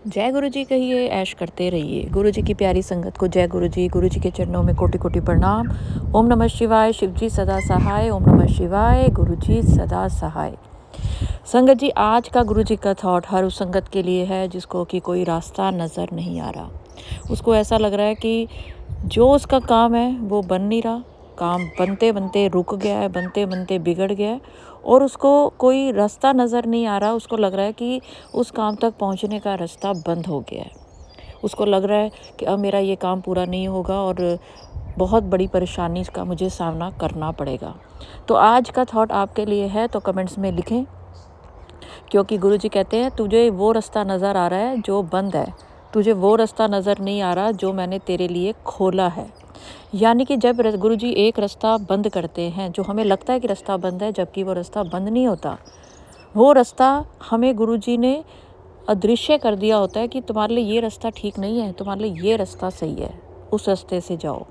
जय गुरु जी कहिए, ऐश करते रहिए। गुरु जी की प्यारी संगत को जय गुरु जी के चरणों में कोटि कोटि प्रणाम। ओम नमः शिवाय, शिव जी सदा सहाय। ओम नमः शिवाय, गुरु जी सदा सहाय। संगत जी, आज का गुरु जी का थॉट हर उस संगत के लिए है जिसको कि कोई रास्ता नज़र नहीं आ रहा। उसको ऐसा लग रहा है कि जो उसका काम है वो बन नहीं रहा, काम बनते बनते रुक गया है, बनते बनते बिगड़ गया है और उसको कोई रास्ता नज़र नहीं आ रहा। उसको लग रहा है कि उस काम तक पहुंचने का रास्ता बंद हो गया है। उसको लग रहा है कि अब मेरा ये काम पूरा नहीं होगा और बहुत बड़ी परेशानी का मुझे सामना करना पड़ेगा। तो आज का थॉट आपके लिए है, तो कमेंट्स में लिखें, क्योंकि गुरु जी कहते हैं तुझे वो रास्ता नज़र आ रहा है जो बंद है, तुझे वो रास्ता नज़र नहीं आ रहा जो मैंने तेरे लिए खोला है। यानी कि जब गुरु जी एक रास्ता बंद करते हैं, जो हमें लगता है कि रास्ता बंद है जबकि वो रास्ता बंद नहीं होता, वो रास्ता हमें गुरु जी ने अदृश्य कर दिया होता है कि तुम्हारे लिए ये रास्ता ठीक नहीं है, तुम्हारे लिए ये रास्ता सही है, उस रास्ते से जाओ।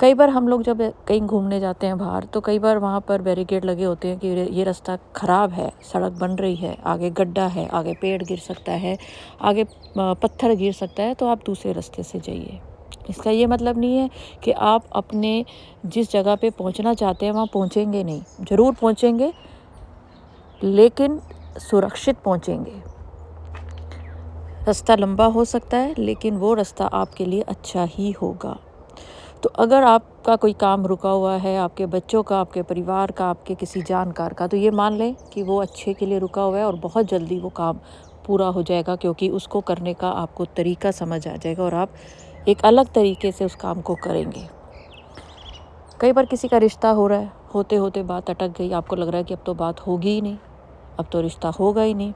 कई बार हम लोग जब कहीं घूमने जाते हैं बाहर, तो कई बार वहाँ पर बैरिकेड लगे होते हैं कि ये रास्ता ख़राब है, सड़क बन रही है, आगे गड्ढा है, आगे पेड़ गिर सकता है, आगे पत्थर गिर सकता है, तो आप दूसरे रास्ते से जाइए। इसका ये मतलब नहीं है कि आप अपने जिस जगह पे पहुँचना चाहते हैं वहाँ पहुँचेंगे नहीं। ज़रूर पहुँचेंगे, लेकिन सुरक्षित पहुँचेंगे। रास्ता लंबा हो सकता है, लेकिन वो रास्ता आपके लिए अच्छा ही होगा। तो अगर आपका कोई काम रुका हुआ है, आपके बच्चों का, आपके परिवार का, आपके किसी जानकार का, तो ये मान लें कि वो अच्छे के लिए रुका हुआ है और बहुत जल्दी वो काम पूरा हो जाएगा, क्योंकि उसको करने का आपको तरीका समझ आ जाएगा और आप एक अलग तरीके से उस काम को करेंगे। कई बार किसी का रिश्ता हो रहा है, होते होते बात अटक गई, आपको लग रहा है कि अब तो बात होगी ही नहीं, अब तो रिश्ता होगा ही नहीं।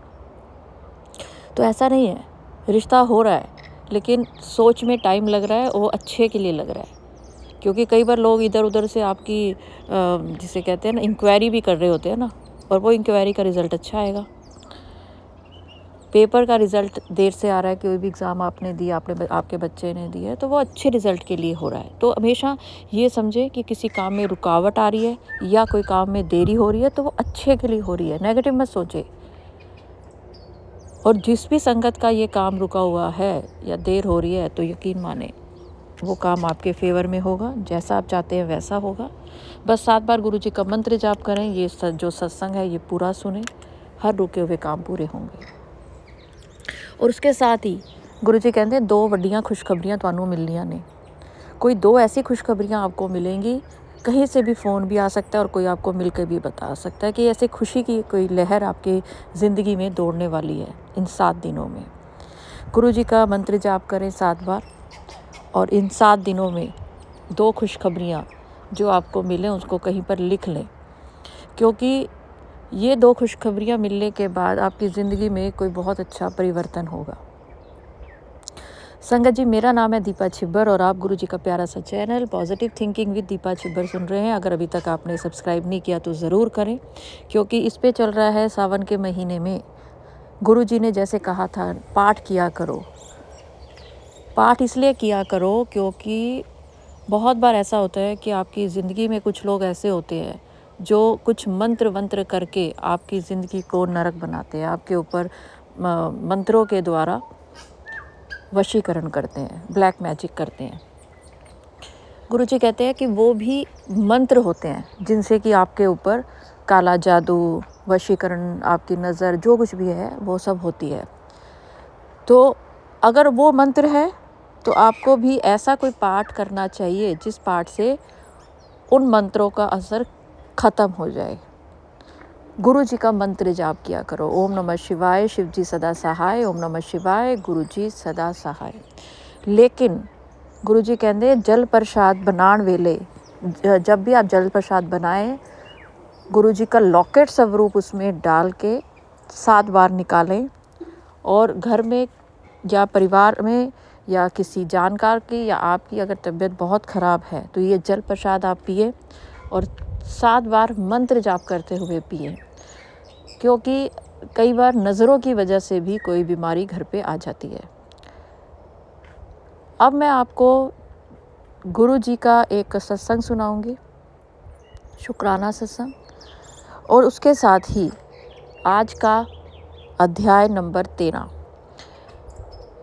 तो ऐसा नहीं है, रिश्ता हो रहा है, लेकिन सोच में टाइम लग रहा है, वो अच्छे के लिए लग रहा है। क्योंकि कई बार लोग इधर उधर से आपकी जिसे कहते हैं ना, इंक्वायरी भी कर रहे होते हैं ना, और वो इंक्वायरी का रिज़ल्ट अच्छा आएगा। पेपर का रिज़ल्ट देर से आ रहा है, कोई भी एग्ज़ाम आपने दिया, आपके बच्चे ने दिया है, तो वो अच्छे रिज़ल्ट के लिए हो रहा है। तो हमेशा ये समझें कि किसी काम में रुकावट आ रही है या कोई काम में देरी हो रही है, तो वो अच्छे के लिए हो रही है, नेगेटिव मत सोचें। और जिस भी संगत का ये काम रुका हुआ है या देर हो रही है, तो यकीन माने वो काम आपके फेवर में होगा, जैसा आप चाहते हैं वैसा होगा। बस 7 बार गुरु जी का मंत्र जाप करें, ये जो सत्संग है ये पूरा सुने, हर रुके हुए काम पूरे होंगे। और उसके साथ ही गुरु जी कहते हैं 2 वड्डियां खुशखबरियां थानू मिलनियां ने। कोई 2 ऐसी खुशखबरियां आपको मिलेंगी, कहीं से भी फ़ोन भी आ सकता है और कोई आपको मिल के भी बता सकता है कि ऐसे खुशी की कोई लहर आपकी ज़िंदगी में दौड़ने वाली है इन 7 दिनों में। गुरु जी का मंत्र जाप करें 7 बार, और इन 7 दिनों में 2 खुशखबरियाँ जो आपको मिलें उसको कहीं पर लिख लें, क्योंकि ये 2 खुशखबरियाँ मिलने के बाद आपकी ज़िंदगी में कोई बहुत अच्छा परिवर्तन होगा। संगत जी, मेरा नाम है दीपा छिब्बर और आप गुरु जी का प्यारा सा channel positive thinking with Deepa Chhibber सुन रहे हैं। अगर अभी तक आपने सब्सक्राइब नहीं किया तो ज़रूर करें, क्योंकि इस पे चल रहा है सावन के महीने में गुरु जी ने जैसे कहा था, पाठ किया करो। पाठ इसलिए किया करो क्योंकि बहुत बार ऐसा होता है कि आपकी ज़िंदगी में कुछ लोग ऐसे होते हैं जो कुछ मंत्र वंत्र करके आपकी ज़िंदगी को नरक बनाते हैं, आपके ऊपर मंत्रों के द्वारा वशीकरण करते हैं, ब्लैक मैजिक करते हैं। गुरु जी कहते हैं कि वो भी मंत्र होते हैं जिनसे कि आपके ऊपर काला जादू, वशीकरण, आपकी नज़र, जो कुछ भी है वो सब होती है। तो अगर वो मंत्र है तो आपको भी ऐसा कोई पाठ करना चाहिए जिस पाठ से उन मंत्रों का असर ख़त्म हो जाए। गुरु जी का मंत्र जाप किया करो, ओम नमः शिवाय, शिव जी सदा सहाय। ओम नमः शिवाय, गुरु जी सदा सहाय। लेकिन गुरु जी कहते जल प्रसाद बनाने वेले, जब भी आप जल प्रसाद बनाएं, गुरु जी का लॉकेट स्वरूप उसमें डाल के 7 बार निकालें और घर में या परिवार में या किसी जानकार की या आपकी अगर तबीयत बहुत ख़राब है तो ये जल प्रसाद आप पिए और 7 बार मंत्र जाप करते हुए पिए, क्योंकि कई बार नज़रों की वजह से भी कोई बीमारी घर पे आ जाती है। अब मैं आपको गुरु जी का एक सत्संग सुनाऊंगी, शुक्राना सत्संग, और उसके साथ ही आज का अध्याय नंबर 13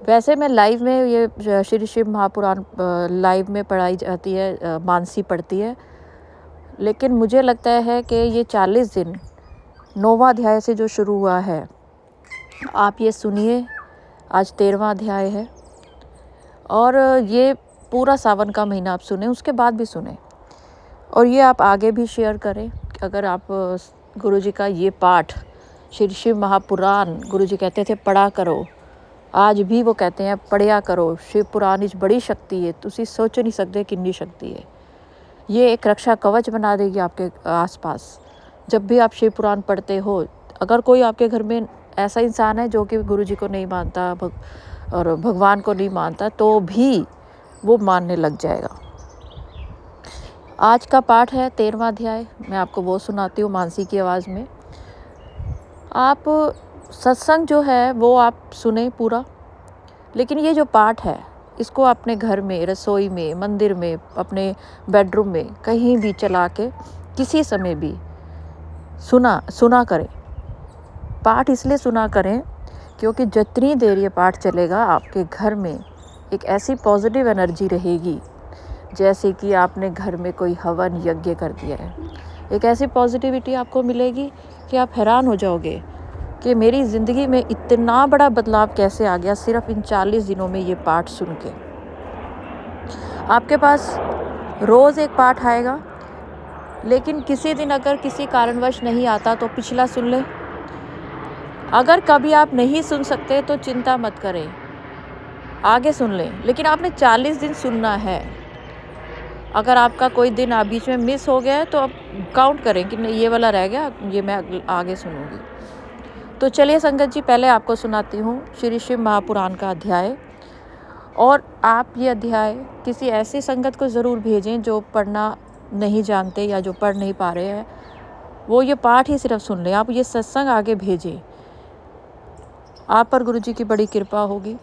वैसे मैं लाइव में ये श्री शिव महापुराण लाइव में पढ़ाई जाती है, मानसी पढ़ती है, लेकिन मुझे लगता है कि ये 40 दिन 9वां अध्याय से जो शुरू हुआ है, आप ये सुनिए। आज 13वां अध्याय है और ये पूरा सावन का महीना आप सुने, उसके बाद भी सुने और ये आप आगे भी शेयर करें। अगर आप गुरुजी का ये पाठ श्री शिव महापुराण, गुरुजी कहते थे पढ़ा करो, आज भी वो कहते हैं पढ़िया करो। शिव पुराण इच बड़ी शक्ति है, तुसी सोच नहीं सकते कितनी शक्ति है। ये एक रक्षा कवच बना देगी आपके आसपास। जब भी आप शिव पुराण पढ़ते हो, अगर कोई आपके घर में ऐसा इंसान है जो कि गुरुजी को नहीं मानता और भगवान को नहीं मानता, तो भी वो मानने लग जाएगा। आज का पाठ है 13वां अध्याय, मैं आपको वो सुनाती हूँ मानसी की आवाज़ में। आप सत्संग जो है वो आप सुने पूरा, लेकिन ये जो पाठ है इसको अपने घर में, रसोई में, मंदिर में, अपने बेडरूम में, कहीं भी चला के किसी समय भी सुना करें। पाठ इसलिए सुना करें क्योंकि जितनी देर ये पाठ चलेगा आपके घर में एक ऐसी पॉजिटिव एनर्जी रहेगी जैसे कि आपने घर में कोई हवन यज्ञ कर दिया है। एक ऐसी पॉजिटिविटी आपको मिलेगी कि आप हैरान हो जाओगे कि मेरी ज़िंदगी में इतना बड़ा बदलाव कैसे आ गया सिर्फ इन 40 दिनों में ये पाठ सुन के। आपके पास रोज़ एक पाठ आएगा, लेकिन किसी दिन अगर किसी कारणवश नहीं आता तो पिछला सुन ले। अगर कभी आप नहीं सुन सकते तो चिंता मत करें, आगे सुन लें, लेकिन आपने 40 दिन सुनना है। अगर आपका कोई दिन आप बीच में मिस हो गया है तो आप काउंट करें कि नहीं, ये वाला रह गया, ये मैं आगे सुनूंगी। तो चलिए संगत जी, पहले आपको सुनाती हूँ श्री शिव महापुराण का अध्याय। और आप ये अध्याय किसी ऐसी संगत को ज़रूर भेजें जो पढ़ना नहीं जानते या जो पढ़ नहीं पा रहे हैं, वो ये पाठ ही सिर्फ सुन लें। आप ये सत्संग आगे भेजें, आप पर गुरुजी की बड़ी कृपा होगी।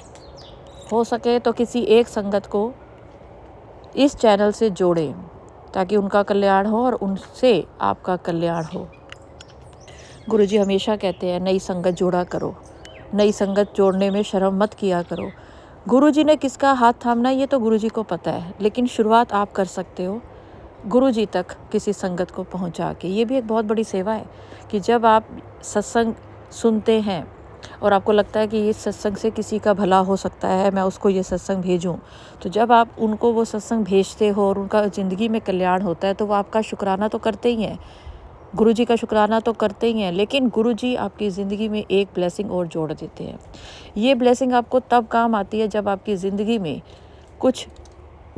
हो सके तो किसी एक संगत को इस चैनल से जोड़ें ताकि उनका कल्याण हो और उनसे आपका कल्याण हो। गुरुजी हमेशा कहते हैं नई संगत जोड़ा करो, नई संगत जोड़ने में शर्म मत किया करो। गुरुजी ने किसका हाथ थामना ये तो गुरुजी को पता है, लेकिन शुरुआत आप कर सकते हो गुरुजी तक किसी संगत को पहुंचा के। ये भी एक बहुत बड़ी सेवा है कि जब आप सत्संग सुनते हैं और आपको लगता है कि इस सत्संग से किसी का भला हो सकता है, मैं उसको ये सत्संग भेजूं, तो जब आप उनको वो सत्संग भेजते हो और उनका ज़िंदगी में कल्याण होता है तो वो आपका शुक्राना तो करते ही हैं, गुरुजी का शुक्राना तो करते ही हैं, लेकिन गुरुजी आपकी ज़िंदगी में एक ब्लेसिंग और जोड़ देते हैं। ये ब्लेसिंग आपको तब काम आती है जब आपकी ज़िंदगी में कुछ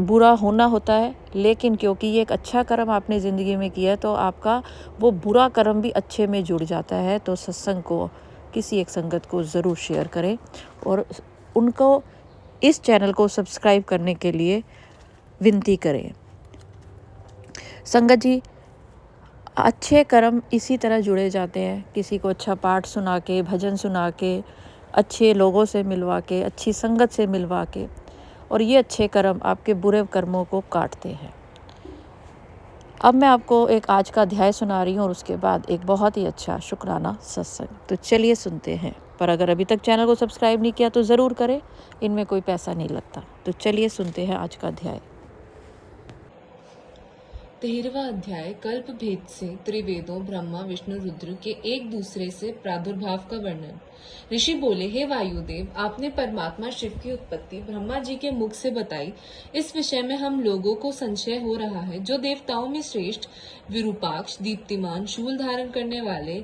बुरा होना होता है, लेकिन क्योंकि ये एक अच्छा कर्म आपने ज़िंदगी में किया है तो आपका वो बुरा कर्म भी अच्छे में जुड़ जाता है। तो सत्संग को किसी एक संगत को ज़रूर शेयर करें और उनको इस चैनल को सब्सक्राइब करने के लिए विनती करें। संगत जी, अच्छे कर्म इसी तरह जुड़े जाते हैं, किसी को अच्छा पाठ सुना के, भजन सुना के, अच्छे लोगों से मिलवा के, अच्छी संगत से मिलवा के, और ये अच्छे कर्म आपके बुरे कर्मों को काटते हैं। अब मैं आपको एक आज का अध्याय सुना रही हूँ और उसके बाद एक बहुत ही अच्छा शुक्राना सत्संग। तो चलिए सुनते हैं। पर अगर अभी तक चैनल को सब्सक्राइब नहीं किया तो ज़रूर करें, इनमें कोई पैसा नहीं लगता। तो चलिए सुनते हैं आज का अध्याय। 13वां अध्याय कल्प भेद से त्रिवेदों ब्रह्मा विष्णु रुद्र के एक दूसरे से प्रादुर्भाव का वर्णन। ऋषि बोले, हे वायुदेव, आपने परमात्मा शिव की उत्पत्ति ब्रह्मा जी के मुख से बताई। इस विषय में हम लोगों को संशय हो रहा है। जो देवताओं में श्रेष्ठ, विरूपाक्ष, दीप्तिमान, शूल धारण करने वाले,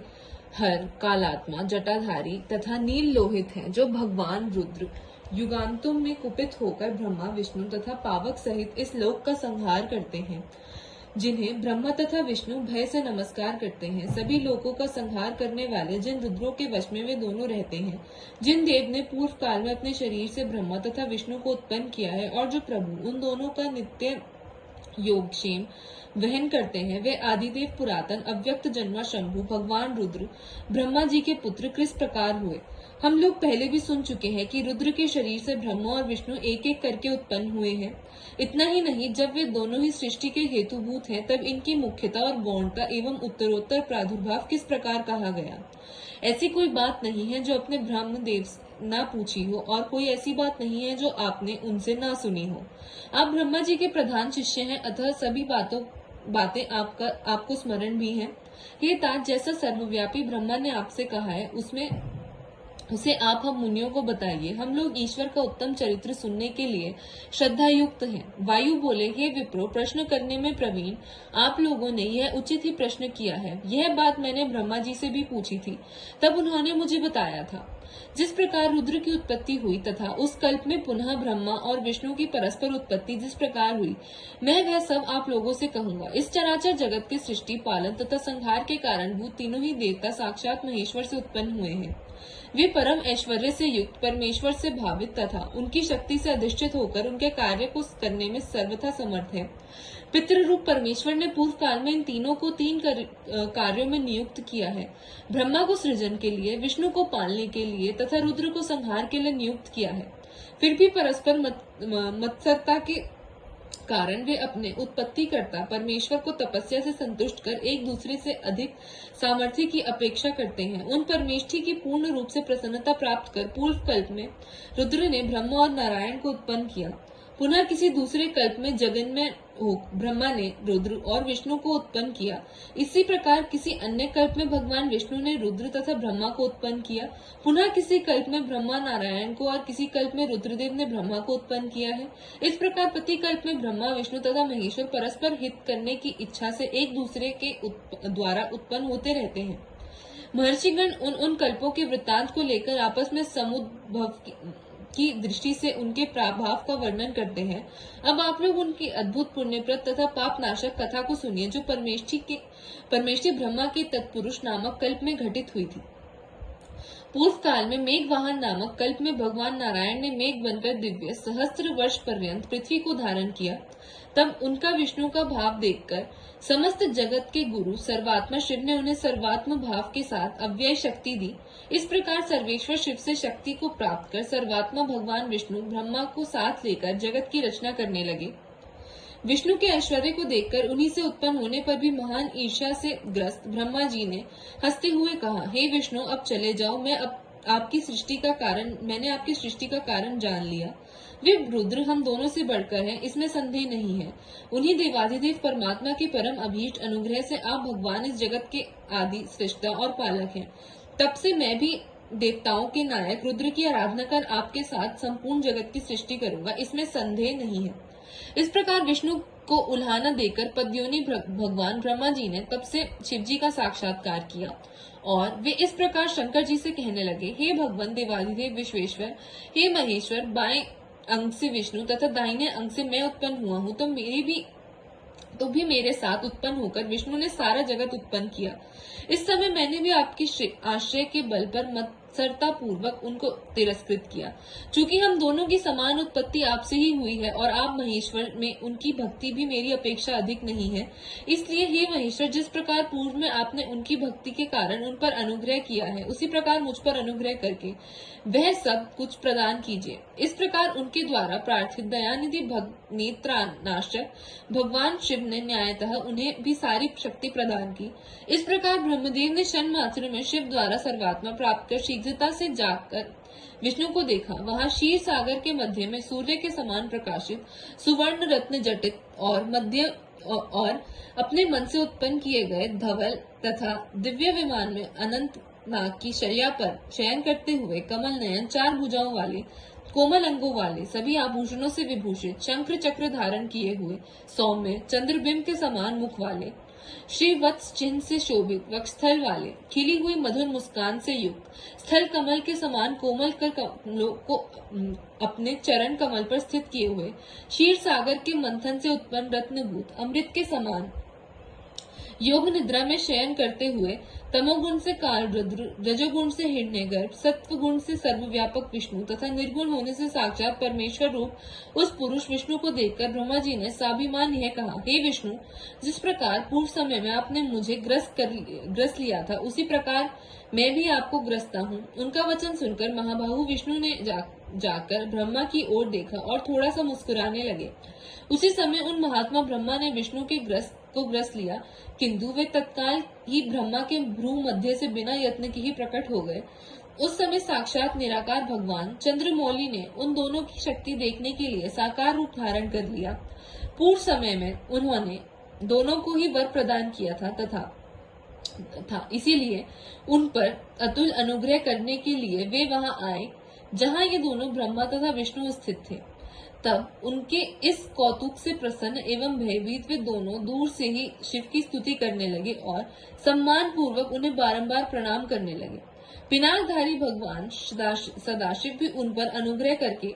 हर, कालात्मा, जटाधारी तथा नील लोहित हैं, जो भगवान रुद्र युगांतों में कुपित होकर ब्रह्मा विष्णु तथा पावक सहित इस लोक का संहार करते हैं, जिन्हें ब्रह्मा तथा विष्णु भय से नमस्कार करते हैं। सभी लोगों का संहार करने वाले जिन रुद्रों के वश में वे दोनों रहते हैं, जिन देव ने पूर्व काल में अपने शरीर से ब्रह्मा तथा विष्णु को उत्पन्न किया है और जो प्रभु उन दोनों का नित्य योगक्षेम वहन करते हैं, वे आदिदेव पुरातन अव्यक्त जन्मा शंभु भगवान रुद्र ब्रह्मा जी के पुत्र किस प्रकार हुए, हम लोग पहले भी सुन चुके हैं कि रुद्र के शरीर से ब्रह्मा और विष्णु एक एक करके उत्पन्न हुए हैं। इतना ही नहीं, जब वे दोनों ही सृष्टि के हेतुभूत हैं, तब इनकी मुख्यता और गौणता एवं उत्तरोत्तर प्रादुर्भाव किस प्रकार कहा गया। ऐसी कोई बात नहीं है जो अपने ब्रह्मदेव ना पूछी हो और कोई ऐसी बात नहीं है जो आपने उनसे ना सुनी हो। आप ब्रह्मा जी के प्रधान शिष्य हैं, अतः सभी बातें आपको स्मरण भी हैं। हे तात, जैसा सर्वव्यापी ब्रह्मा ने आपसे कहा है उसे आप हम मुनियों को बताइए। हम लोग ईश्वर का उत्तम चरित्र सुनने के लिए श्रद्धा युक्त हैं। वायु बोले, हे विप्रो, प्रश्न करने में प्रवीण आप लोगों ने यह उचित ही प्रश्न किया है। यह बात मैंने ब्रह्मा जी से भी पूछी थी, तब उन्होंने मुझे बताया था। जिस प्रकार रुद्र की उत्पत्ति हुई तथा उस कल्प में पुनः ब्रह्मा और विष्णु की परस्पर उत्पत्ति जिस प्रकार हुई, मैं वह सब आप लोगों से कहूंगा। इस चराचर जगत के सृष्टि, पालन तथा संहार के कारणभूत तीनों ही देवता साक्षात महेश्वर से उत्पन्न हुए हैं। वे परम ऐश्वर्य से युक्त, परमेश्वर से भावित तथा उनकी शक्ति से अधिष्ठित होकर उनके कार्य को करने में सर्वथा समर्थ है। पितृरूप परमेश्वर ने पूर्व काल में इन तीनों को तीन कार्यों में नियुक्त किया है। ब्रह्मा को सृजन के लिए, विष्णु को पालने के लिए तथा रुद्र को संहार के लिए नियुक्त किया है। फिर भी परस्पर मत्सरता के कारण वे अपने उत्पत्तिकर्ता परमेश्वर को तपस्या से संतुष्ट कर एक दूसरे से अधिक सामर्थ्य की अपेक्षा करते हैं। उन परमेष्ठी की पूर्ण रूप से प्रसन्नता प्राप्त कर पूर्व कल्प में रुद्र ने ब्रह्मा और नारायण को उत्पन्न किया। पुनः किसी दूसरे कल्प में जगन में ब्रह्मा ने रुद्र और विष्णु को उत्पन्न किया। इसी प्रकार किसी अन्य कल्प में भगवान विष्णु ने रुद्र तथा ब्रह्मा को उत्पन्न किया। पुनः किसी कल्प में ब्रह्मा नारायण को और किसी कल्प में रुद्रदेव ने ब्रह्मा को उत्पन्न किया है। इस प्रकार प्रति कल्प में ब्रह्मा, विष्णु तथा महेश्वर परस्पर हित करने की इच्छा से एक दूसरे के द्वारा उत्पन्न होते रहते हैं। महर्षिगण उन कल्पों के वृत्तांत को लेकर आपस में समुद्भव की दृष्टि से उनके प्रभाव का वर्णन करते हैं। अब आप लोग उनकी अद्भुत पुण्यप्रद तथा पाप नाशक कथा को सुनिए, जो परमेष्ठी ब्रह्मा के तत्पुरुष नामक कल्प में घटित हुई थी। पूर्व काल में मेघवाहन नामक कल्प में भगवान नारायण ने मेघ बनकर दिव्य सहस्त्र वर्ष पर्यंत पृथ्वी को धारण किया। तब उनका विष्णु का भाव देखकर समस्त जगत के गुरु सर्वात्मा शिव ने उन्हें सर्वात्म भाव के साथ अव्यय शक्ति दी। इस प्रकार सर्वेश्वर शिव से शक्ति को प्राप्त कर सर्वात्मा भगवान विष्णु ब्रह्मा को साथ लेकर जगत की रचना करने लगे। विष्णु के ऐश्वर्य को देखकर उन्हीं से उत्पन्न होने पर भी महान ईर्ष्या से ग्रस्त ब्रह्मा जी ने हंसते हुए कहा, हे विष्णु, अब चले जाओ, मैंने आपकी सृष्टि का कारण जान लिया। वे रुद्र हम दोनों से बढ़कर हैं, इसमें संदेह नहीं है। उन्हीं देवाधिदेव परमात्मा के परम अभीष्ट अनुग्रह से आप भगवान इस जगत के आदि सृष्टा और पालक हैं। तब से मैं भी देवताओं के नायक रुद्र की आराधना कर आपके साथ संपूर्ण जगत की सृष्टि करूंगा, इसमें संदेह नहीं है। इस प्रकार विष्णु को उल्हाना देकर पद्योनी भगवान ब्रह्मा जी ने तब से शिव जी का साक्षात्कार किया और वे इस प्रकार शंकर जी से कहने लगे, हे भगवान देवाधिदेव विश्वेश्वर, हे महेश्वर, बाएं अंग से विष्णु तथा दाहिने अंग से मैं उत्पन्न हुआ हूँ, तो भी मेरे साथ उत्पन्न होकर विष्णु ने सारा जगत उत्पन्न किया। इस समय मैंने भी आपके आश्रय के बल पर मत्सरता पूर्वक उनको तिरस्कृत किया। चूंकि हम दोनों की समान उत्पत्ति आपसे ही हुई है और आप महेश्वर में उनकी भक्ति भी मेरी अपेक्षा अधिक नहीं है, इसलिए हे महेश्वर, जिस प्रकार पूर्व में आपने उनकी भक्ति के कारण उन पर अनुग्रह किया है, उसी प्रकार मुझ पर अनुग्रह करके वह सब कुछ प्रदान कीजिए। इस प्रकार उनके द्वारा प्रार्थित दयानिधि नेत्रानाशक भगवान शिव ने न्यायतः उन्हें भी सारी शक्ति प्रदान की। इस प्रकार ब्रह्मदेव ने क्षण मात्र में शिव द्वारा सर्वात्मा प्राप्त कर शीघ्रता से जाकर विष्णु को देखा। वहां क्षीर सागर के मध्य में सूर्य के समान प्रकाशित सुवर्ण रत्न जटित और अपने मन से उत्पन्न किए गए धवल तथा दिव्य विमान में अनंत नाग की शैया पर शयन करते हुए कमल नयन, चार भुजाओं वाले, कोमल अंगों वाले, सभी आभूषणों से विभूषित, शंख चक्र धारण किए हुए, सौम्य चंद्रबिंब के समान मुख वाले, श्रीवत्स चिन्ह से शोभित वक्षस्थल वाले, खिली हुई मधुर मुस्कान से युक्त, स्थल कमल के समान कोमल कर कमलों को अपने चरण कमल पर स्थित किए हुए, क्षीर सागर के मंथन से उत्पन्न रत्नभूत अमृत के समान योग निद्रा में शयन करते हुए, तमोगुण से काल रुद्र, रजोगुण से हिरण्यगर्भ, सत्व गुण से सर्वव्यापक विष्णु तथा निर्गुण होने से साक्षात परमेश्वर रूप उस पुरुष विष्णु को देखकर ब्रह्मा जी ने स्वाभिमान यह कहा, हे विष्णु, जिस प्रकार पूर्व समय में आपने मुझे ग्रस्त लिया था, उसी प्रकार मैं भी आपको ग्रस्ता हूँ। उनका वचन सुनकर महाबाहु विष्णु ने जाकर ब्रह्मा की ओर देखा और थोड़ा सा मुस्कुराने लगे। उसी समय उन महात्मा ब्रह्मा ने विष्णु के ग्रस्त लिया, किंतु वे तत्काल ही ब्रह्मा के भ्रू मध्य से बिना यत्न के ही प्रकट हो गए। उस समय साक्षात निराकार भगवान चंद्रमौली ने उन दोनों की शक्ति देखने के लिए साकार रूप धारण कर लिया। पूर्व समय में उन्होंने दोनों को ही वर प्रदान किया था, इसीलिए उन पर अतुल अनुग्रह करने के लिए वे वहां आए जहां ये दोनों ब्रह्मा तथा विष्णु स्थित थे। तब उनके इस कौतुक से प्रसन्न एवं भयभीत वे दोनों दूर से ही शिव की स्तुति करने लगे और सम्मान पूर्वक उन्हें बारंबार प्रणाम करने लगे। पिनाकधारी भगवान सदाशिव भी उन पर अनुग्रह करके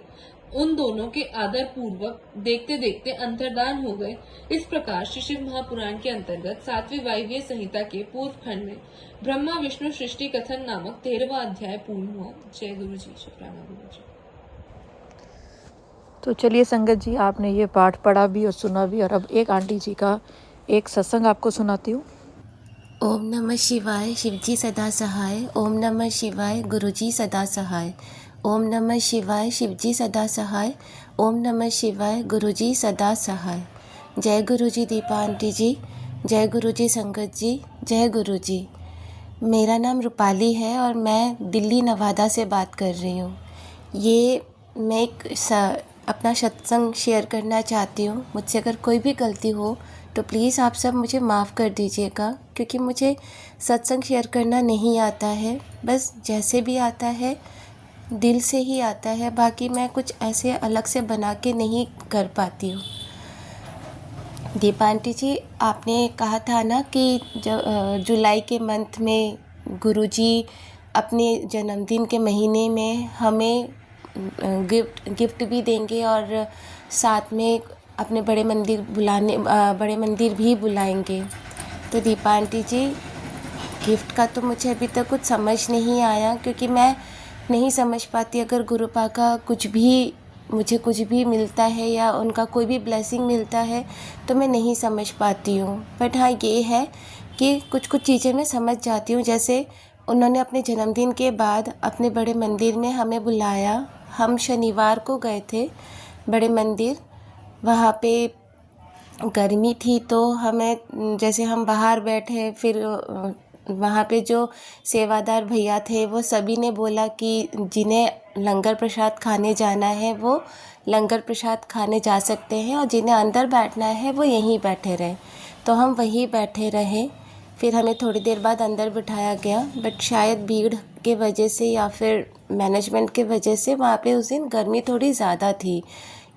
उन दोनों के आदर पूर्वक देखते देखते अंतर्धान हो गए। इस प्रकार श्री शिव महापुराण के अंतर्गत 7वीं वायव्य संहिता के पूर्व खंड में ब्रह्मा विष्णु सृष्टि कथन नामक 13वां अध्याय पूर्ण हुआ। जय गुरु जी, शुक्राना गुरु जी। तो चलिए संगत जी, आपने ये पाठ पढ़ा भी और सुना भी, और अब एक आंटी जी का एक सत्संग आपको सुनाती हूँ। ओम नमः शिवाय, शिवजी सदा सहाय। ओम नमः शिवाय, गुरुजी सदा सहाय। ओम नमः शिवाय, शिवजी सदा सहाय। ओम नमः शिवाय, गुरुजी सदा सहाय। जय गुरुजी दीपा आंटी जी, जय गुरुजी संगत जी, जय गुरुजी। मेरा नाम रूपाली है और मैं दिल्ली नवादा से बात कर रही हूँ। मैं अपना सत्संग शेयर करना चाहती हूँ। मुझसे अगर कोई भी गलती हो तो प्लीज़ आप सब मुझे माफ़ कर दीजिएगा, क्योंकि मुझे सत्संग शेयर करना नहीं आता है। बस जैसे भी आता है दिल से ही आता है, बाकी मैं कुछ ऐसे अलग से बना के नहीं कर पाती हूँ। दीपा आंटी जी, आपने कहा था ना कि जुलाई के मंथ में गुरुजी अपने जन्मदिन के महीने में हमें गिफ्ट भी देंगे और साथ में अपने बड़े मंदिर भी बुलाएंगे। तो दीपा आंटी जी, गिफ्ट का तो मुझे अभी तक कुछ समझ नहीं आया, क्योंकि मैं नहीं समझ पाती अगर गुरुपा का मुझे कुछ भी मिलता है या उनका कोई भी ब्लेसिंग मिलता है तो मैं नहीं समझ पाती हूँ। बट हाँ, ये है कि कुछ चीज़ें मैं समझ जाती हूँ। जैसे उन्होंने अपने जन्मदिन के बाद अपने बड़े मंदिर में हमें बुलाया। हम शनिवार को गए थे बड़े मंदिर। वहाँ पे गर्मी थी तो जैसे हम बाहर बैठे, फिर वहाँ पे जो सेवादार भैया थे वो सभी ने बोला कि जिन्हें लंगर प्रसाद खाने जाना है वो लंगर प्रसाद खाने जा सकते हैं और जिन्हें अंदर बैठना है वो यहीं बैठे रहें। तो हम वहीं बैठे रहे। फिर हमें थोड़ी देर बाद अंदर बिठाया गया, बट शायद भीड़ के वजह से या फिर मैनेजमेंट के वजह से वहाँ पे उस दिन गर्मी थोड़ी ज़्यादा थी,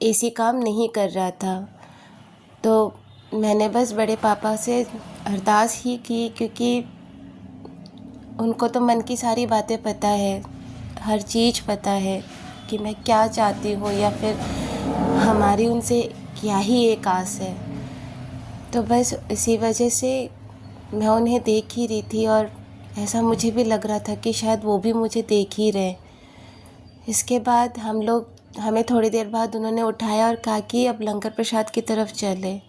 एसी काम नहीं कर रहा था। तो मैंने बस बड़े पापा से अरदास ही की, क्योंकि उनको तो मन की सारी बातें पता है, हर चीज़ पता है कि मैं क्या चाहती हूँ या फिर हमारी उनसे क्या ही एक आस है। तो बस इसी वजह से मैं उन्हें देख ही रही थी और ऐसा मुझे भी लग रहा था कि शायद वो भी मुझे देख ही रहे। इसके बाद हमें थोड़ी देर बाद उन्होंने उठाया और कहा कि अब लंगर प्रसाद की तरफ चले।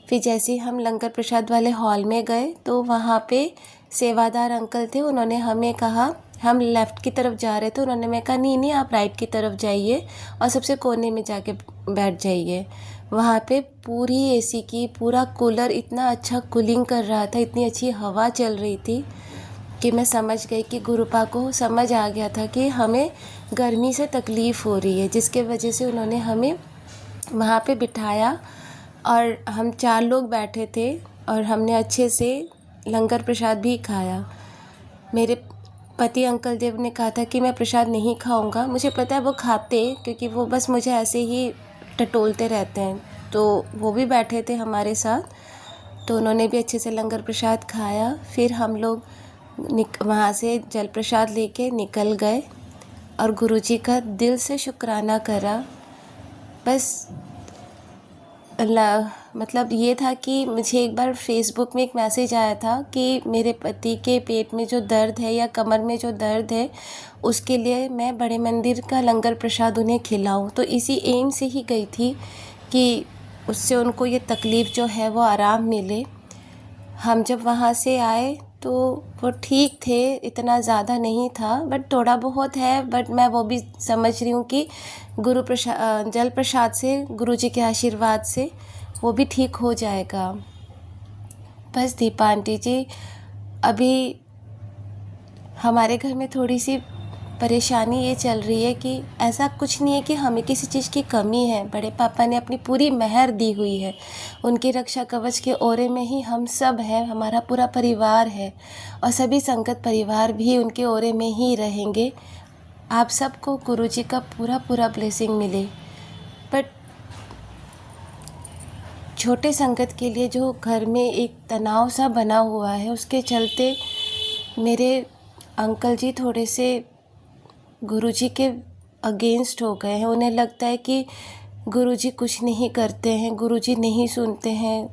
फिर जैसे ही हम लंगर प्रसाद वाले हॉल में गए तो वहाँ पे सेवादार अंकल थे। उन्होंने हमें कहा, हम लेफ़्ट की तरफ जा रहे थे, उन्होंने मैं कहा नहीं आप राइट की तरफ जाइए और सबसे कोने में जाके बैठ जाइए। वहाँ पे पूरी एसी की पूरा कूलर इतना अच्छा कूलिंग कर रहा था, इतनी अच्छी हवा चल रही थी कि मैं समझ गई कि गुरुपा को समझ आ गया था कि हमें गर्मी से तकलीफ़ हो रही है, जिसके वजह से उन्होंने हमें वहाँ पे बिठाया और हम 4 लोग बैठे थे और हमने अच्छे से लंगर प्रसाद भी खाया। मेरे पति अंकल देव ने कहा था कि मैं प्रसाद नहीं खाऊंगा। मुझे पता है वो खाते, क्योंकि वो बस मुझे ऐसे ही टटोलते रहते हैं। तो वो भी बैठे थे हमारे साथ, तो उन्होंने भी अच्छे से लंगर प्रसाद खाया। फिर हम लोग वहाँ से जल प्रसाद लेके निकल गए और गुरुजी का दिल से शुक्राना करा। बस मतलब ये था कि मुझे एक बार फेसबुक में एक मैसेज आया था कि मेरे पति के पेट में जो दर्द है या कमर में जो दर्द है उसके लिए मैं बड़े मंदिर का लंगर प्रसाद उन्हें खिलाऊं। तो इसी एम से ही गई थी कि उससे उनको ये तकलीफ़ जो है वो आराम मिले। हम जब वहाँ से आए तो वो ठीक थे, इतना ज़्यादा नहीं था, बट थोड़ा बहुत है। बट मैं वो भी समझ रही हूँ कि जल प्रसाद से, गुरुजी के आशीर्वाद से वो भी ठीक हो जाएगा। बस दीपा आंटी जी, अभी हमारे घर में थोड़ी सी परेशानी ये चल रही है कि ऐसा कुछ नहीं है कि हमें किसी चीज़ की कमी है। बड़े पापा ने अपनी पूरी मेहर दी हुई है। उनकी रक्षा कवच के ओरे में ही हम सब हैं, हमारा पूरा परिवार है और सभी संगत परिवार भी उनके ओरे में ही रहेंगे। आप सबको गुरुजी का पूरा ब्लेसिंग मिले। बट छोटे संगत के लिए जो घर में एक तनाव सा बना हुआ है, उसके चलते मेरे अंकल जी थोड़े से गुरुजी के अगेंस्ट हो गए हैं। उन्हें लगता है कि गुरुजी कुछ नहीं करते हैं, गुरुजी नहीं सुनते हैं,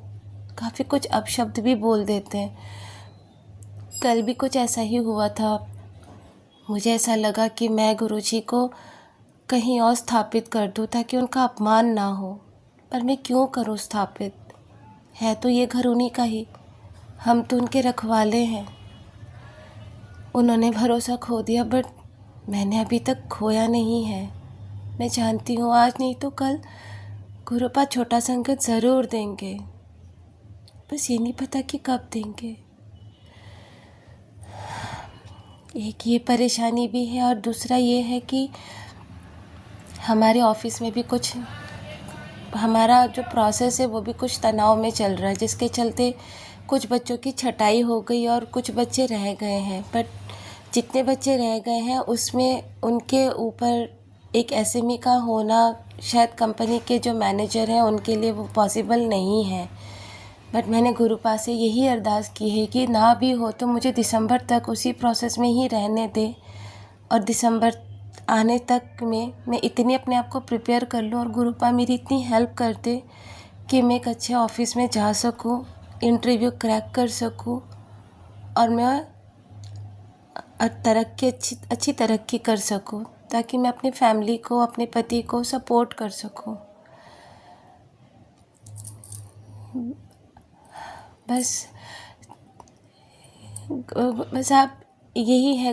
काफ़ी कुछ अपशब्द भी बोल देते हैं। कल भी कुछ ऐसा ही हुआ था। मुझे ऐसा लगा कि मैं गुरुजी को कहीं और स्थापित कर दूं ताकि उनका अपमान ना हो, पर मैं क्यों करूं स्थापित? है तो ये घर उन्हीं का ही, हम तो उनके रखवाले हैं। उन्होंने भरोसा खो दिया, बट मैंने अभी तक खोया नहीं है। मैं जानती हूँ आज नहीं तो कल गुरुपा छोटा संगत ज़रूर देंगे, बस ये नहीं पता कि कब देंगे। एक ये परेशानी भी है और दूसरा ये है कि हमारे ऑफिस में भी कुछ, हमारा जो प्रोसेस है वो भी कुछ तनाव में चल रहा है, जिसके चलते कुछ बच्चों की छटाई हो गई और कुछ बच्चे रह गए हैं। बट जितने बच्चे रह गए हैं उसमें उनके ऊपर एक एसएमई का होना शायद कंपनी के जो मैनेजर हैं उनके लिए वो पॉसिबल नहीं है। बट मैंने गुरुपा से यही अरदास की है कि ना भी हो तो मुझे दिसंबर तक उसी प्रोसेस में ही रहने दे और दिसंबर आने तक में मैं इतनी अपने आप को प्रिपेयर कर लूँ और गुरुपा मेरी इतनी हेल्प कर दे कि मैं एक अच्छे ऑफिस में जा सकूँ, इंटरव्यू क्रैक कर सकूँ और मैं अच्छी तरक्की कर सकूँ, ताकि मैं अपनी फैमिली को, अपने पति को सपोर्ट कर सकूँ। बस आप यही है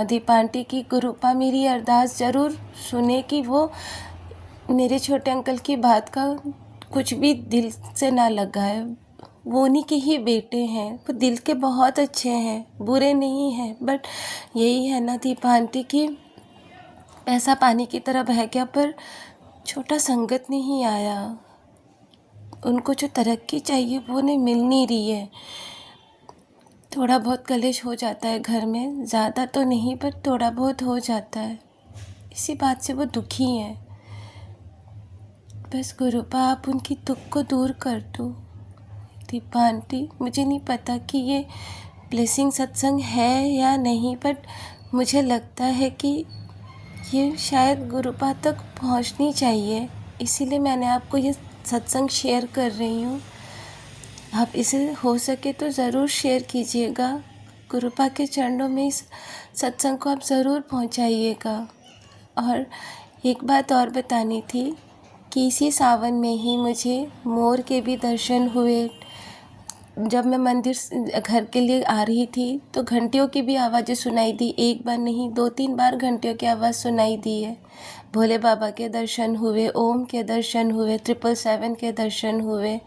दीपा आंटी की गुरुपा मेरी अरदास ज़रूर सुने कि वो मेरे छोटे अंकल की बात का कुछ भी दिल से ना लगाए। वो उन्हीं के ही बेटे हैं, वो दिल के बहुत अच्छे हैं, बुरे नहीं हैं। बट यही है ना दीपा आंटी की पैसा पानी की तरह बह गया पर छोटा संगत नहीं आया। उनको जो तरक्की चाहिए वो नहीं मिल नहीं रही है। थोड़ा बहुत कलेश हो जाता है घर में, ज़्यादा तो नहीं पर थोड़ा बहुत हो जाता है। इसी बात से वो दुखी हैं। बस गुरुपा आप उनकी दुख को दूर कर दो। दीपा आंटी, मुझे नहीं पता कि ये ब्लेसिंग सत्संग है या नहीं, बट मुझे लगता है कि ये शायद गुरुपा तक पहुंचनी चाहिए, इसीलिए मैंने आपको ये सत्संग शेयर कर रही हूँ। आप इसे हो सके तो ज़रूर शेयर कीजिएगा। गुरुपा के चरणों में इस सत्संग को आप ज़रूर पहुंचाइएगा। और एक बात और बतानी थी कि इसी सावन में ही मुझे मोर के भी दर्शन हुए। जब मैं मंदिर घर के लिए आ रही थी तो घंटियों की भी आवाज़ें सुनाई दी। एक बार नहीं 2-3 बार घंटियों की आवाज़ सुनाई दी है। भोले बाबा के दर्शन हुए, ओम के दर्शन हुए, 777 के दर्शन हुए।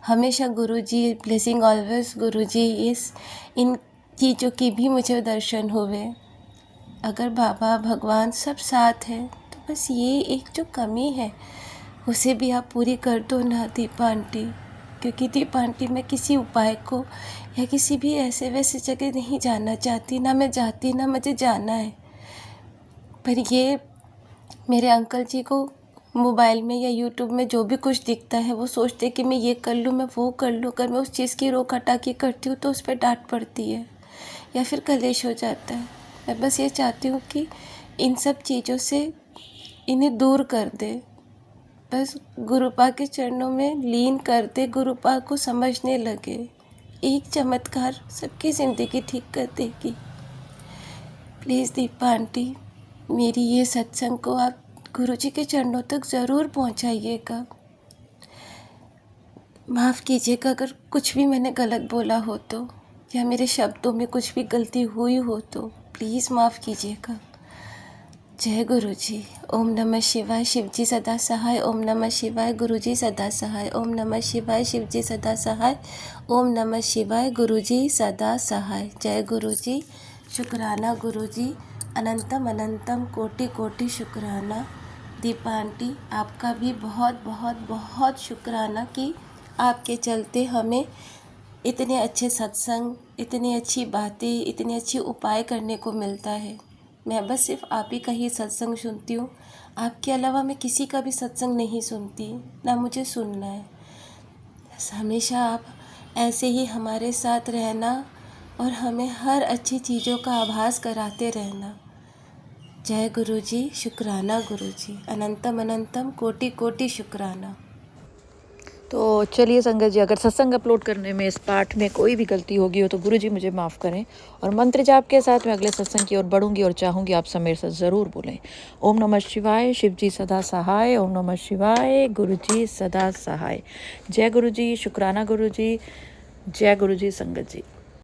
हमेशा गुरुजी, ब्लेसिंग ऑलवेज गुरुजी, इन चीज़ों की भी मुझे दर्शन हुए। अगर बाबा भगवान सब साथ हैं तो बस ये एक जो कमी है उसे भी आप पूरी कर दो ना दीपा आंटी। क्योंकि दीपा आंटी मैं किसी उपाय को या किसी भी ऐसे वैसे जगह नहीं जाना चाहती, ना मैं जाती ना मुझे जाना है। पर ये मेरे अंकल जी को मोबाइल में या यूट्यूब में जो भी कुछ दिखता है वो सोचते कि मैं ये कर लूँ, मैं वो कर लूँ। अगर मैं उस चीज़ की रोक हटाकी करती हूँ तो उस पर डांट पड़ती है या फिर कलेश हो जाता है। मैं बस ये चाहती हूँ कि इन सब चीज़ों से इन्हें दूर कर दे। बस गुरुपा के चरणों में लीन कर दे, गुरुपा को समझने लगे। एक चमत्कार सबकी ज़िंदगी ठीक कर देगी। प्लीज़ दीपा आंटी, मेरी ये सत्संग को आप गुरुजी के चरणों तक ज़रूर पहुंचाइएगा। माफ़ कीजिएगा अगर कुछ भी मैंने गलत बोला हो तो, या मेरे शब्दों में कुछ भी गलती हुई हो तो प्लीज़ माफ़ कीजिएगा। जय गुरुजी। ओम नमः शिवाय, शिवजी सदा सहाय। ओम नमः शिवाय, गुरुजी सदा सहाय। ओम नमः शिवाय, शिवजी सदा सहाय। ओम नमः शिवाय, गुरुजी सदा सहाय। जय गुरुजी। शुक्राना गुरुजी, अनंतम अनंतम कोटि कोटि शुक्राना। दीपा आंटी, आपका भी बहुत बहुत बहुत शुक्राना कि आपके चलते हमें इतने अच्छे सत्संग, इतनी अच्छी बातें, इतने अच्छे उपाय करने को मिलता है। मैं बस सिर्फ आप ही का ही सत्संग सुनती हूँ। आपके अलावा मैं किसी का भी सत्संग नहीं सुनती, ना मुझे सुनना है। हमेशा आप ऐसे ही हमारे साथ रहना और हमें हर अच्छी चीज़ों का आभास कराते रहना। जय गुरु जी, शुक्राना गुरु जी, अनंतम अनंतम कोटि कोटि शुक्राना। तो चलिए संगत जी, अगर सत्संग अपलोड करने में इस पाठ में कोई भी गलती होगी हो तो गुरु जी मुझे माफ़ करें। और मंत्र जाप के साथ मैं अगले सत्संग की ओर बढ़ूंगी और चाहूँगी आप सब मेरे साथ ज़रूर बोलें। ओम नमः शिवाय, शिव जी सदा सहाय। ओम नमः शिवाय, गुरु जी सदा सहाय। जय गुरु जी, शुक्राना गुरु जी, जय गुरु जी संगत जी।